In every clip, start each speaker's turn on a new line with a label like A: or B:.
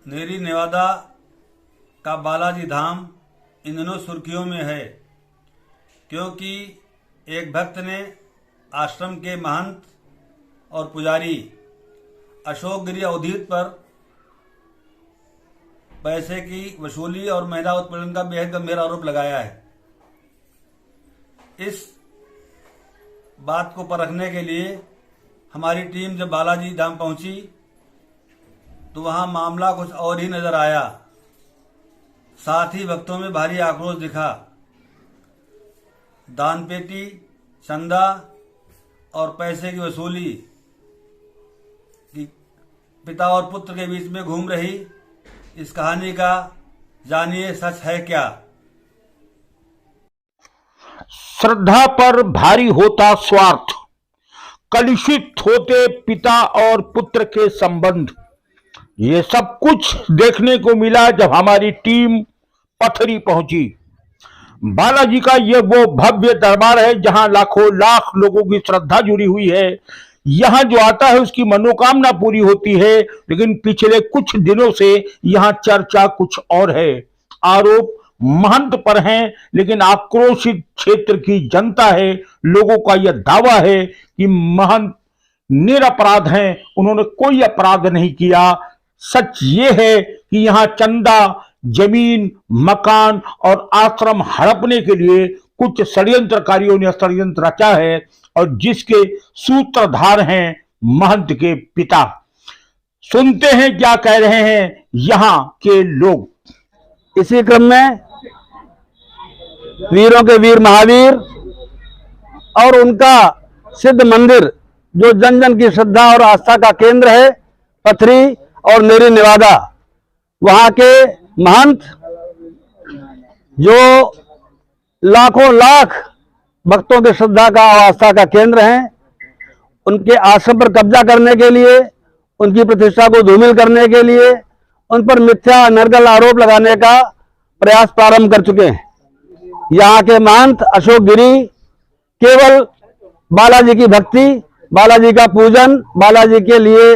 A: नेरी नेवादा का बालाजी धाम इन दिनों सुर्खियों में है, क्योंकि एक भक्त ने आश्रम के महंत और पुजारी अशोक गिरी अवधूत पर पैसे की वसूली और महिला उत्पीड़न का बेहद गंभीर आरोप लगाया है। इस बात को परखने के लिए हमारी टीम जब बालाजी धाम पहुंची तो वहां मामला कुछ और ही नजर आया। साथ ही भक्तों में भारी आक्रोश दिखा। दान पेटी, चंदा और पैसे की वसूली की पिता और पुत्र के बीच में घूम रही इस कहानी का जानिए सच है क्या।
B: श्रद्धा पर भारी होता स्वार्थ, कलुषित होते पिता और पुत्र के संबंध, ये सब कुछ देखने को मिला जब हमारी टीम पथरी पहुंची। बालाजी का ये वो भव्य दरबार है जहां लाखों लाख लोगों की श्रद्धा जुड़ी हुई है। यहां जो आता है उसकी मनोकामना पूरी होती है, लेकिन पिछले कुछ दिनों से यहां चर्चा कुछ और है। आरोप महंत पर हैं, लेकिन आक्रोशित क्षेत्र की जनता है। लोगों का यह दावा है कि महंत निरपराध हैं, उन्होंने कोई अपराध नहीं किया। सच ये है कि यहां चंदा, जमीन, मकान और आश्रम हड़पने के लिए कुछ षड्यंत्रकारियों ने षड्यंत्र रचा है और जिसके सूत्रधार हैं महंत के पिता। सुनते हैं क्या कह रहे हैं यहां के लोग।
C: इसी क्रम में वीरों के वीर महावीर और उनका सिद्ध मंदिर जो जन जन की श्रद्धा और आस्था का केंद्र है, पथरी और नेरी नेवादा, वहां के महंत जो लाखों लाख भक्तों की श्रद्धा का और आस्था का केंद्र हैं, उनके आश्रम पर कब्जा करने के लिए, उनकी प्रतिष्ठा को धूमिल करने के लिए उन पर मिथ्या अनर्गल आरोप लगाने का प्रयास प्रारंभ कर चुके हैं। यहाँ के महंत अशोक गिरी केवल बालाजी की भक्ति, बालाजी का पूजन, बालाजी के लिए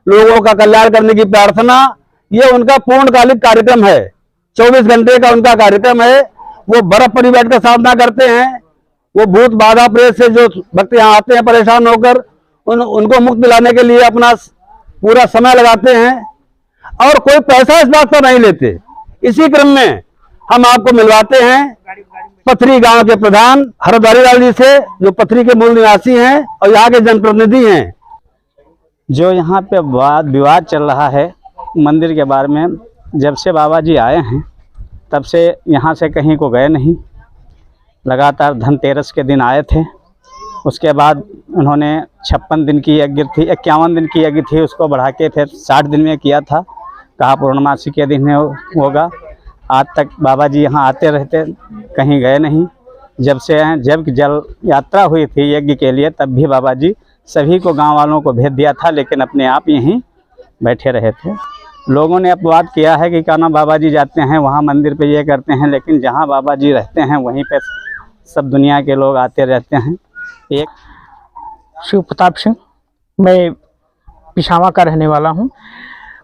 C: लोगों का कल्याण करने की प्रार्थना, ये उनका पूर्णकालिक कार्यक्रम है। 24 घंटे का उनका कार्यक्रम है। वो बर्फ पर बैठकर साधना करते हैं। वो भूत बाधा प्रेत से जो भक्त यहाँ आते हैं परेशान होकर उनको मुक्त दिलाने के लिए अपना पूरा समय लगाते हैं और कोई पैसा इस बात पर नहीं लेते। इसी क्रम में हम आपको मिलवाते हैं पथरी गांव के प्रधान हरद्वारी लाल जी से, जो पथरी के मूल निवासी हैं और यहाँ के जनप्रतिनिधि हैं।
D: जो यहाँ पे वाद विवाद चल रहा है मंदिर के बारे में, जब से बाबा जी आए हैं तब से यहाँ से कहीं को गए नहीं। लगातार धनतेरस के दिन आए थे, उसके बाद उन्होंने 56 दिन की यज्ञ थी, 51 दिन की यज्ञ थी, उसको बढ़ा के फिर 60 दिन में किया था। कहा पूर्णमासी के दिन होगा। आज तक बाबा जी यहाँ आते रहते, कहीं गए नहीं। जब से हैं, जब जल यात्रा हुई थी यज्ञ के लिए, तब भी बाबा जी सभी को गांव वालों को भेज दिया था, लेकिन अपने आप यहीं बैठे रहे थे। लोगों ने अपवाद किया है कि क्या ना बाबा जी जाते हैं वहाँ मंदिर पे ये करते हैं, लेकिन जहाँ बाबा जी रहते हैं वहीं पे सब दुनिया के लोग आते रहते हैं। एक
E: शिव प्रताप सिंह, मैं पिशावा का रहने वाला हूँ।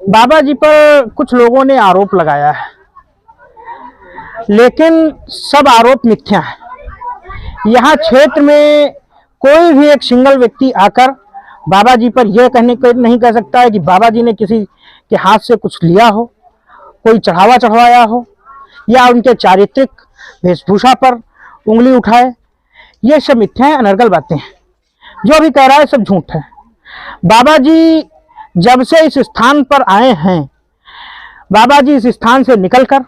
E: बाबा जी पर कुछ लोगों ने आरोप लगाया है, लेकिन सब आरोप मिथ्या है। यहाँ क्षेत्र में कोई भी एक सिंगल व्यक्ति आकर बाबा जी पर यह नहीं कह सकता है कि बाबा जी ने किसी के हाथ से कुछ लिया हो, कोई चढ़ावा चढ़वाया हो या उनके चारित्रिक वेशभूषा पर उंगली उठाए। ये सब मिथ्या है, अनर्गल बातें हैं। जो भी कह रहा है सब झूठ है। बाबा जी जब से इस स्थान पर आए हैं, बाबा जी इस स्थान से निकलकर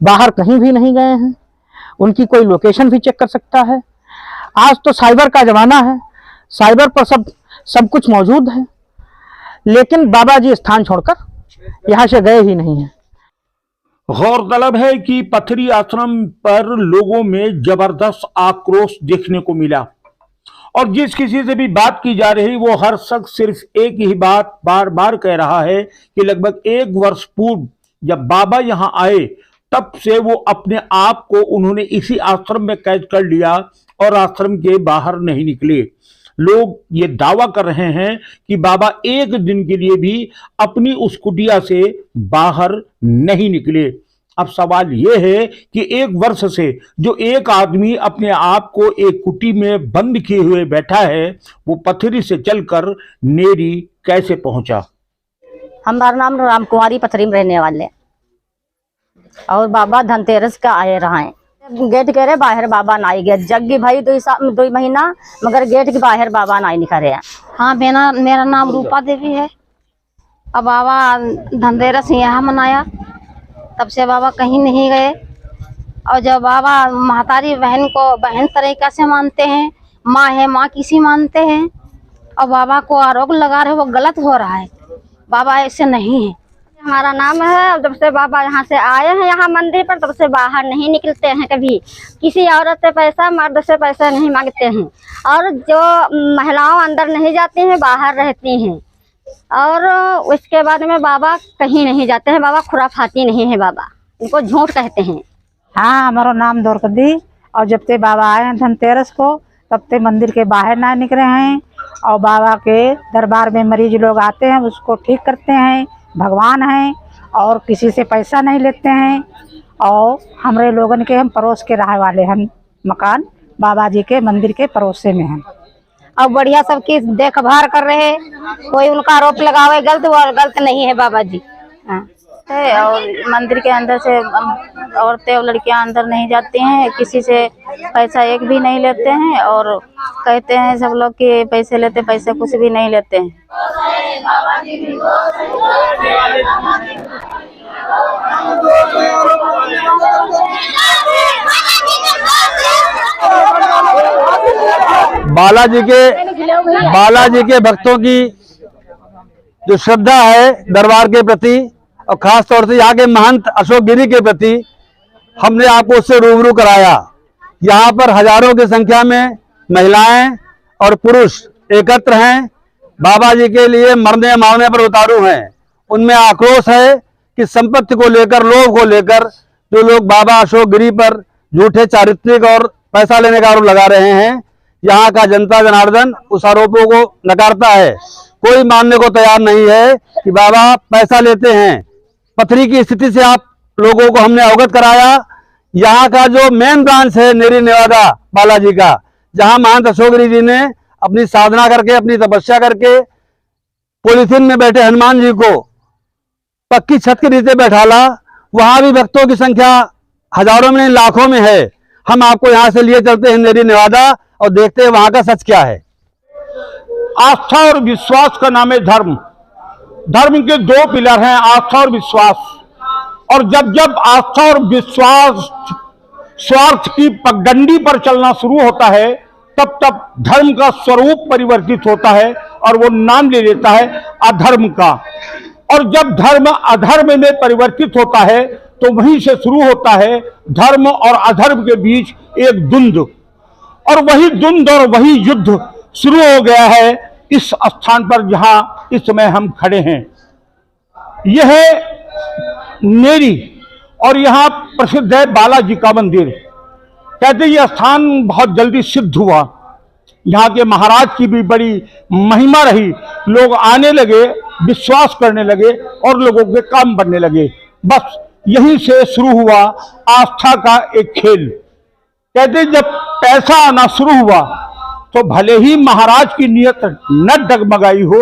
E: बाहर कहीं भी नहीं गए हैं। उनकी कोई लोकेशन भी चेक कर सकता है। आज तो साइबर का जमाना है, साइबर पर सब कुछ मौजूद है, लेकिन बाबा जी स्थान छोड़कर यहाँ से गए ही नहीं हैं।
B: गौरतलब है कि पथरी आश्रम पर लोगों में जबरदस्त आक्रोश देखने को मिला और जिस किसी से भी बात की जा रही वो हर शख्स सिर्फ एक ही बात बार बार कह रहा है कि लगभग 1 वर्ष पूर्व जब बाबा यहाँ आए तब से वो अपने आप को उन्होंने इसी आश्रम में कैद कर लिया और आश्रम के बाहर नहीं निकले। लोग ये दावा कर रहे हैं कि बाबा एक दिन के लिए भी अपनी उस कुटिया से बाहर नहीं निकले। अब सवाल यह है कि एक वर्ष से जो एक आदमी अपने आप को एक कुटी में बंद किए हुए बैठा है, वो पथरी से चलकर नेरी कैसे पहुंचा।
F: हमारा नाम राम कुमारी, पथरी में रहने वाले, और बाबा धनतेरस का आए रहा है। गेट के बाहर बाबा ना आई गया, जग्गी भाई 2 महीना, मगर गेट के बाहर बाबा ना निकले हैं।
G: हाँ, मेरा नाम रूपा देवी है। अब बाबा धनतेरस यहाँ मनाया, तब से बाबा कहीं नहीं गए। और जब बाबा महतारी बहन को बहन तरीका से मानते हैं, माँ है माँ किसी मानते हैं, और बाबा को आरोप लगा रहे, वो गलत हो रहा है। बाबा ऐसे नहीं है।
H: हमारा नाम है, जब से बाबा यहाँ से आए हैं यहाँ मंदिर पर, तब से बाहर नहीं निकलते हैं। कभी किसी औरत से पैसा, मर्द से पैसा नहीं मांगते हैं। और जो महिलाओं अंदर नहीं जाती हैं, बाहर रहती हैं। और उसके बाद में बाबा कहीं नहीं जाते हैं। बाबा खुराफाती नहीं है, बाबा इनको झूठ कहते हैं।
E: हाँ, हमारा नाम दौरकदी, और जब से बाबा आए हैं धनतेरस को, तब से मंदिर के बाहर ना निकले हैं। और बाबा के दरबार में मरीज लोग आते हैं, उसको ठीक करते हैं। भगवान हैं और किसी से पैसा नहीं लेते हैं। और हमारे लोगन के, हम पड़ोस के रहे वाले हैं, मकान बाबा जी के मंदिर के पड़ोसे में हैं।
H: अब बढ़िया सबकी देखभाल कर रहे हैं। कोई उनका आरोप लगावे गलत, वो गलत नहीं है बाबा जी।
G: और मंदिर के अंदर से औरतें और लड़कियां अंदर नहीं जाती हैं, किसी से पैसा एक भी नहीं लेते हैं। और कहते हैं सब लोग कि पैसे लेते, पैसे कुछ भी नहीं लेते हैं।
C: बालाजी के भक्तों की जो श्रद्धा है दरबार के प्रति, और खास तौर से यहाँ के महंत अशोक गिरी के प्रति, हमने आपको उससे रूबरू कराया। यहाँ पर हजारों की संख्या में महिलाएं और पुरुष एकत्र हैं, बाबा जी के लिए मरने मारने पर उतारू हैं। उनमें आक्रोश है कि संपत्ति को लेकर, लोभ को लेकर जो लोग बाबा अशोक गिरी पर झूठे चारित्रिक और पैसा लेने का आरोप लगा रहे हैं, यहाँ का जनता जनार्दन उस आरोपों को नकारता है। कोई मानने को तैयार नहीं है कि बाबा पैसा लेते हैं। पथरी की स्थिति से आप लोगों को हमने अवगत कराया। यहाँ का जो मेन ब्रांच है नेरी नेवादा बालाजी का, जहाँ महंत अशोक गिरी जी ने अपनी साधना करके, अपनी तपस्या करके पॉलीथीन में बैठे हनुमान जी को पक्की छत के नीचे बैठाला, वहां भी भक्तों की संख्या हजारों में लाखों में है। हम आपको यहाँ से लिए चलते हैं नेरी नेवादा और देखते हैं वहां का सच क्या है।
B: आस्था और विश्वास का नाम है धर्म। धर्म के 2 पिलर हैं, आस्था और विश्वास। और जब जब आस्था और विश्वास स्वार्थ की पगडंडी पर चलना शुरू होता है, तब तब धर्म का स्वरूप परिवर्तित होता है और वो नाम ले लेता है अधर्म का। और जब धर्म अधर्म में परिवर्तित होता है, तो वहीं से शुरू होता है धर्म और अधर्म के बीच एक द्वंद्व। और वही द्वंद्व और वही युद्ध शुरू हो गया है इस स्थान पर जहां इस समय हम खड़े हैं। यह है नेरी, और यहाँ प्रसिद्ध है बालाजी का मंदिर। कहते ये स्थान बहुत जल्दी सिद्ध हुआ। यहाँ के महाराज की भी बड़ी महिमा रही। लोग आने लगे, विश्वास करने लगे और लोगों के काम बनने लगे। बस यहीं से शुरू हुआ आस्था का एक खेल। कहते जब पैसा आना शुरू हुआ, तो भले ही महाराज की नीयत न डगमगाई हो,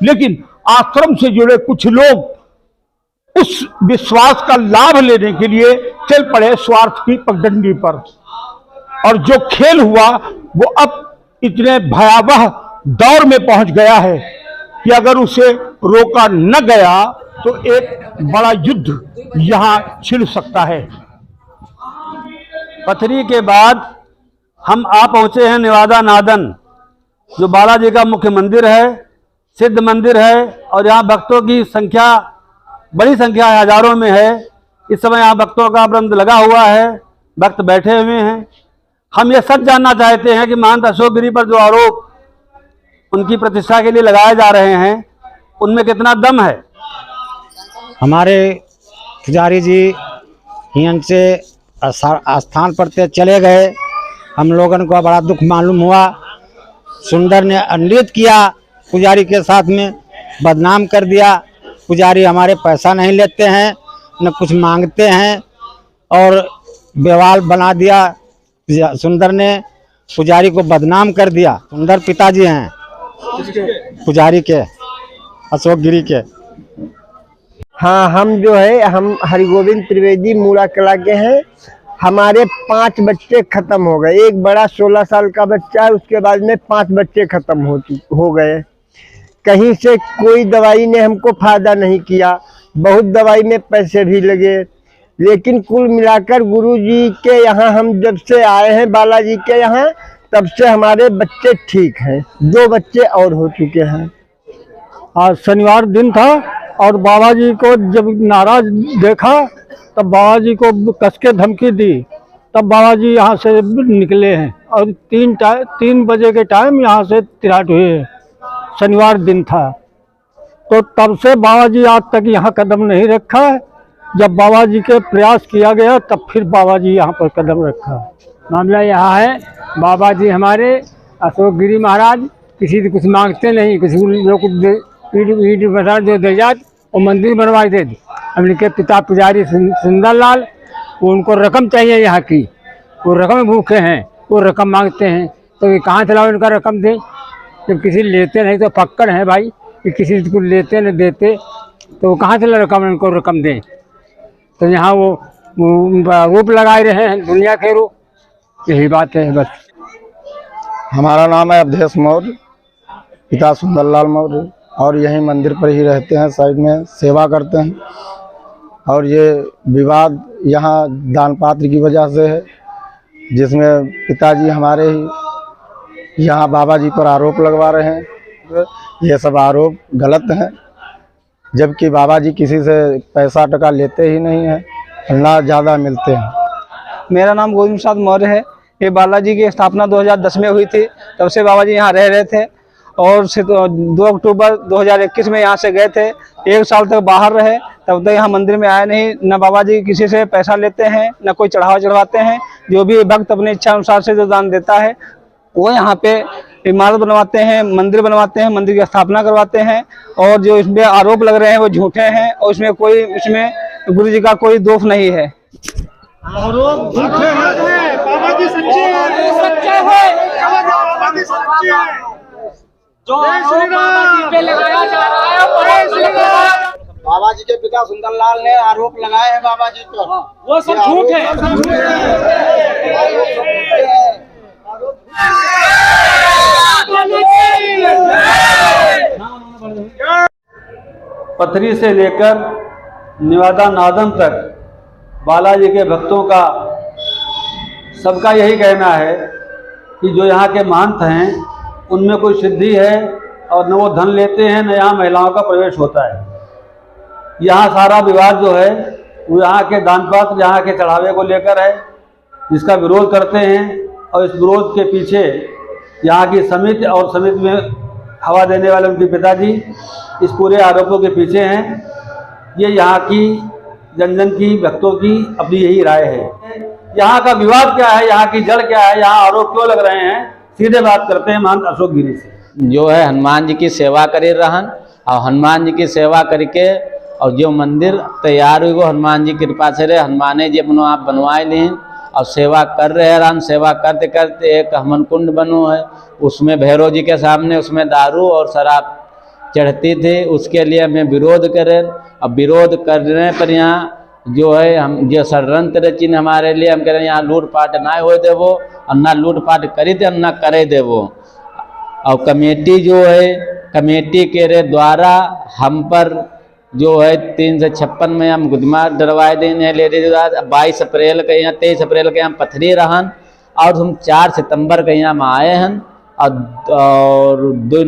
B: लेकिन आश्रम से जुड़े कुछ लोग उस विश्वास का लाभ लेने के लिए चल पड़े स्वार्थ की पगडंडी पर। और जो खेल हुआ वो अब इतने भयावह दौर में पहुंच गया है कि अगर उसे रोका न गया तो एक बड़ा युद्ध यहां छिड़ सकता है।
C: पथरी के बाद हम आ पहुंचे हैं नेवादा नादन, जो बालाजी का मुख्य मंदिर है, सिद्ध मंदिर है। और यहाँ भक्तों की संख्या बड़ी संख्या है, हजारों में है। इस समय यहाँ भक्तों का वृंद लगा हुआ है, भक्त बैठे हुए हैं। हम ये सच जानना चाहते हैं कि महंत अशोक गिरी पर जो आरोप उनकी प्रतिष्ठा के लिए लगाए जा रहे हैं, उनमें कितना दम है।
I: हमारे पुजारी जी यहाँ से स्थान पर चले गए, हम लोगों को बड़ा दुख मालूम हुआ। सुंदर ने अनुरोध किया पुजारी के साथ में, बदनाम कर दिया। पुजारी हमारे पैसा नहीं लेते हैं, न कुछ मांगते हैं और बेवाल बना दिया। सुंदर ने पुजारी को बदनाम कर दिया। सुंदर पिताजी हैं पुजारी के, अशोक गिरी के।
J: हाँ, हम जो है हम हरिगोविंद त्रिवेदी मूड़ा कला के हैं। हमारे 5 बच्चे खत्म हो गए। एक बड़ा 16 साल का बच्चा है, उसके बाद में 5 बच्चे खत्म हो गए। कहीं से कोई दवाई ने हमको फायदा नहीं किया, बहुत दवाई में पैसे भी लगे, लेकिन कुल मिलाकर गुरुजी के यहाँ हम जब से आए हैं बालाजी के यहाँ, तब से हमारे बच्चे ठीक हैं। 2 बच्चे और हो चुके हैं।
C: आज शनिवार दिन था और बाबा जी को जब नाराज देखा तब बाबा जी को कस के धमकी दी, तब बाबा जी यहाँ से निकले हैं और 3 बजे के टाइम यहाँ से तिराट हुए हैं। शनिवार दिन था, तो तब से बाबा जी आज तक यहाँ कदम नहीं रखा है। जब बाबा जी के प्रयास किया गया तब फिर बाबा जी यहाँ पर कदम रखा।
K: मामला यहाँ है, बाबा जी हमारे अशोक गिरी महाराज किसी से कुछ मांगते नहीं, किसी लोग ईट बता जो दे जात और मंदिर बनवाए दे। हम के पिता पुजारी सुंदरलाल, वो उनको रकम चाहिए यहाँ की, वो रकम भूखे हैं, वो रकम मांगते हैं, तो ये कहाँ से लाओ इनका रकम दें। जब किसी लेते नहीं तो पक्कड़ है भाई कि किसी को लेते न देते, तो वो कहाँ से रकम इनको रकम दें। तो यहाँ वो रूप लगाए रहे हैं दुनिया के रूप, यही बात है बस।
C: हमारा नाम है अवधेश मौर्य, पिता सुंदरलाल मौर्य, और यहीं मंदिर पर ही रहते हैं, साइड में सेवा करते हैं। और ये विवाद यहाँ दान पात्र की वजह से है, जिसमें पिताजी हमारे ही यहाँ बाबा जी पर आरोप लगवा रहे हैं। ये सब आरोप गलत हैं, जबकि बाबा जी किसी से पैसा टका लेते ही नहीं हैं, ना ज़्यादा मिलते हैं।
D: मेरा नाम गोविंद प्रसाद मौर्य है। ये बालाजी की स्थापना 2010 में हुई थी, तब से बाबा जी यहाँ रह रहे थे और 2 अक्टूबर 2021 में यहाँ से गए थे। 1 साल तक बाहर रहे, तब तक यहाँ मंदिर में आए नहीं। न बाबा जी किसी से पैसा लेते हैं, न कोई चढ़ावा चढ़वाते हैं। जो भी भक्त अपने इच्छा अनुसार से जो दान देता है वो यहाँ पे इमारत बनवाते हैं, मंदिर बनवाते हैं, मंदिर की स्थापना करवाते हैं। और जो इसमें आरोप लग रहे हैं वो झूठे हैं और इसमें गुरु जी का कोई दोष नहीं है।
L: आरोप झूठे हैं, बाबा जी सच्चे हैं, बाबा जी सच्चे हैं। जो बाबा जी पे लगाया जा रहा है, बाबा जी के पिता सुंदरलाल ने आरोप लगाए हैं बाबा जी पर, वो सब झूठ है।
A: पथरी से लेकर निवादा नादम तक बालाजी के भक्तों का सबका यही कहना है कि जो यहाँ के महंत हैं उनमें कोई सिद्धि है और न वो धन लेते हैं, न यहाँ महिलाओं का प्रवेश होता है। यहाँ सारा विवाद जो है वो यहाँ के दान पात्र, यहाँ के चढ़ावे को लेकर है, जिसका विरोध करते हैं। और इस विरोध के पीछे यहाँ की समिति और समिति में हवा देने वाले उनके पिताजी इस पूरे आरोपों के पीछे हैं। ये यहाँ की जन की भक्तों की अपनी यही राय है। यहाँ का विवाद क्या है, यहाँ की जड़ क्या है, यहाँ आरोप क्यों लग रहे हैं, सीधे बात करते हैं महंत अशोक गिरी से।
M: जो है हनुमान जी की सेवा करे रहन और हनुमान जी की सेवा करके और जो मंदिर तैयार हुई वो हनुमान जी की कृपा से रहे। हनुमाने जी अपनों आप बनवाए लें और सेवा कर रहे रहन। सेवा करते करते एक हमन कुंड बनो है, उसमें भैरव जी के सामने उसमें दारू और शराब चढ़ती थी, उसके लिए हमें विरोध करें। अब विरोध करने पर यहाँ जो है हम जो षड्यंत्र चिन्ह हमारे लिए हम कह रहे हैं यहाँ लूटपाट ना हो देवो और ना लूटपाट करी थे ना करे देवो। और कमेटी जो है कमेटी के द्वारा हम पर जो है 356 में हम मुकदमा डरवाए देने लेडीज 22 अप्रैल के यहाँ 23 अप्रैल के यहाँ पथरी रहन और हम 4 सितंबर के यहाँ आए हैं और 2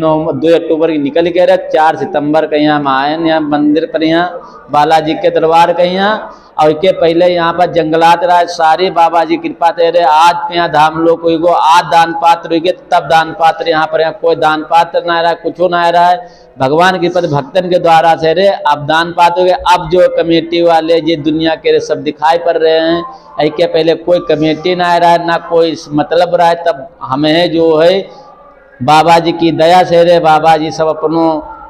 M: अक्टूबर की निकल के रहे 4 सितंबर के यहाँ आए हैं यहाँ मंदिर पर यहाँ बालाजी के दरबार के यहाँ। और इसके पहले यहाँ पर जंगलात राज सारी बाबा जी कृपा तेरे आज यहाँ धाम लोग कोई को आज दान पात्र हुई तब दान पात्र यहाँ पर कोई दान पात्र ना रहा है, कुछ ना रहा है। भगवान की पद भक्तन के द्वारा से रे अब दान पात्र हो गए। अब जो कमेटी वाले ये दुनिया के सब दिखाई पड़ रहे हैं, इसके पहले कोई कमेटी ना रहा है ना कोई मतलब रहा है। तब हमें जो है बाबा जी की दया से रे बाबा जी सब अपनों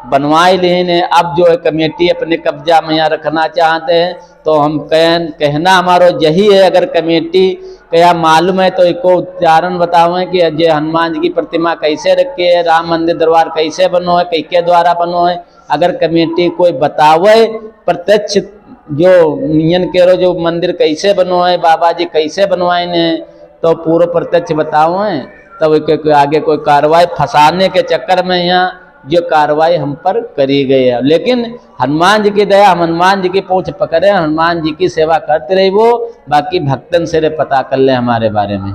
M: बनवाई लीन है। अब जो है कमेटी अपने कब्जा में यहाँ रखना चाहते हैं, तो हम कहना हमारो यही है, अगर कमेटी क्या मालूम है तो एक उदाहरण बताओ कि अजय हनुमान जी की प्रतिमा कैसे रखी है, राम मंदिर दरबार कैसे बनो है, कैके द्वारा बनो है। अगर कमेटी कोई बतावे प्रत्यक्ष जो नियन करो जो मंदिर कैसे बनो है, बाबा जी कैसे बनवाए ने, तो पूरा प्रत्यक्ष बताओ है, तब आगे कोई कार्रवाई फंसाने के चक्कर में यहाँ जो कार्रवाई हम पर करी गई है। लेकिन हनुमान जी की दया, हम हनुमान जी की पूछ पकड़े, हनुमान जी की सेवा करते रही, वो बाकी भक्तन से पता कर ले हमारे बारे में।